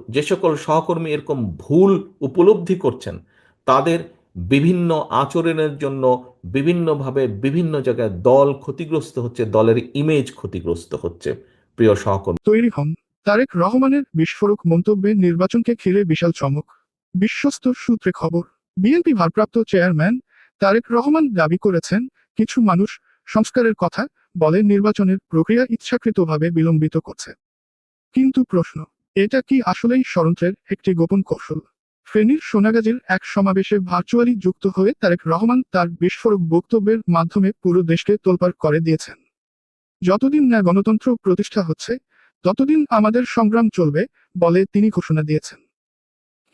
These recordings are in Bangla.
যে সকল সহকর্মী এরকম ভুল উপলব্ধি করছেন, তাদের বিভিন্ন আচরণের জন্য বিভিন্নভাবে বিভিন্ন জায়গায় দল ক্ষতিগ্রস্ত হচ্ছে, দলের ইমেজ ক্ষতিগ্রস্ত হচ্ছে। প্রিয় সহকর্মী, তৈরি হন। তারেক রহমানের বিস্ফোরক মন্তব্যে নির্বাচনকে ঘিরে বিশাল চমক। বিশ্বস্ত সূত্রে খবর, বিএনপি ভারপ্রাপ্ত চেয়ারম্যান তারেক রহমান দাবি করেছেন, কিছু মানুষ সংস্কারের কথা বলে নির্বাচনের প্রক্রিয়া ইচ্ছাকৃতভাবে বিলম্বিত করছে। কিন্তু প্রশ্ন, এটা কি আসলেই ষড়যন্ত্রের একটি গোপন কৌশল? ফেনীর সোনাগাজীর এক সমাবেশে ভার্চুয়ালি যুক্ত হয়ে তারেক রহমান তার বিস্ফোরক বক্তব্যের মাধ্যমে পুরো দেশকে তোলপাড় করে দিয়েছেন। যতদিন না গণতন্ত্র প্রতিষ্ঠা হচ্ছে, ততদিন আমাদের সংগ্রাম চলবে বলে তিনি ঘোষণা দিয়েছেন।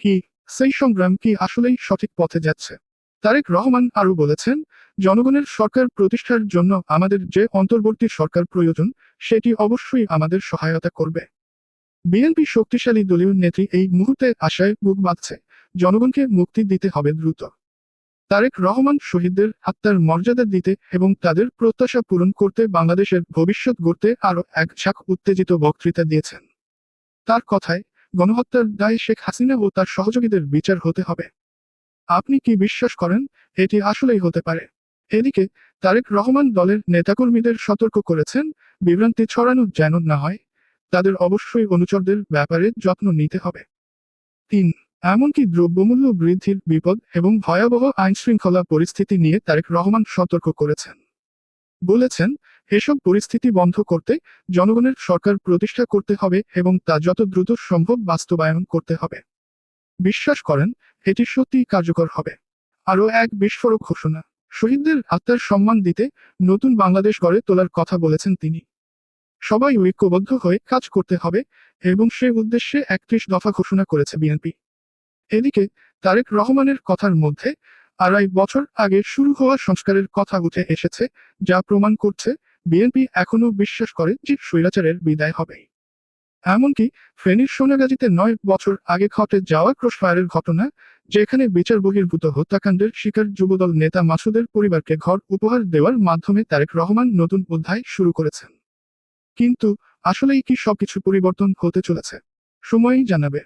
কি সেই সংগ্রাম কি আসলেই সঠিক পথে যাচ্ছে? তারেক রহমান আরও বলেছেন, জনগণের সরকার প্রতিষ্ঠার জন্য আমাদের যে অন্তর্বর্তী সরকার প্রয়োজন, সেটি অবশ্যই আমাদের সহায়তা করবে। বিএনপি শক্তিশালী দলীয় নেত্রী এই মুহূর্তে আশায় বুক বাঁধছে, জনগণকে মুক্তি দিতে হবে দ্রুত। তারেক রহমান শহীদদের আত্মার মর্যাদা দিতে এবং তাদের প্রত্যাশা পূরণ করতে বাংলাদেশের ভবিষ্যৎ গড়তে আরও এক ঝাঁক উত্তেজিত বক্তৃতা দিয়েছেন। তার কথায়, গণহত্যার দায়ে শেখ হাসিনা ও তার সহযোগীদের বিচার হতে হবে। আপনি কি বিশ্বাস করেন এটি আসলেই হতে পারে? এদিকে তারেক রহমান দলের নেতাকর্মীদের সতর্ক করেছেন, বিভ্রান্তি ছড়ানো যেন না হয়, তাদের অবশ্যই অনুচরদের ব্যাপারে যত্ন নিতে হবে। ৩. এমনকি দ্রব্যমূল্য বৃদ্ধির বিপদ এবং ভয়াবহ আইনশৃঙ্খলা পরিস্থিতি নিয়ে তারেক রহমান সতর্ক করেছেন। বলেছেন, এসব পরিস্থিতি বন্ধ করতে জনগণের সরকার প্রতিষ্ঠা করতে হবে এবং তা যত দ্রুত সম্ভব বাস্তবায়ন করতে হবে। বিশ্বাস করেন এটি সত্যিই কার্যকর হবে। আরও এক বিস্ফোরক ঘোষণা, শহীদদের আত্মার সম্মান দিতে নতুন বাংলাদেশ গড়ে তোলার কথা বলেছেন তিনি। সবাই ঐক্যবদ্ধ হয়ে কাজ করতে হবে এবং সে উদ্দেশ্যে ৩১ দফা ঘোষণা করেছে বিএনপি। এদিকে তারেক রহমানের কথার মধ্যে ২.৫ বছর আগে শুরু হওয়া সংস্কারের কথা উঠে এসেছে, যা প্রমাণ করছে বিএনপি এখনও বিশ্বাস করে যে স্বৈরাচারের বিদায় হবে। এমনকি ফেনীর সোনাগাজীতে ৯ বছর আগে ঘটে যাওয়া ক্রসফায়ারের ঘটনা, যেখানে বিচার বহির্ভূত হত্যাকাণ্ডের শিকার যুবদল নেতা মাসুদের পরিবারকে ঘর উপহার দেওয়ার মাধ্যমে তারেক রহমান নতুন অধ্যায় শুরু করেছেন। কিন্তু আসলেই কি সবকিছু পরিবর্তন হতে চলেছে? সময়ই জানাবে।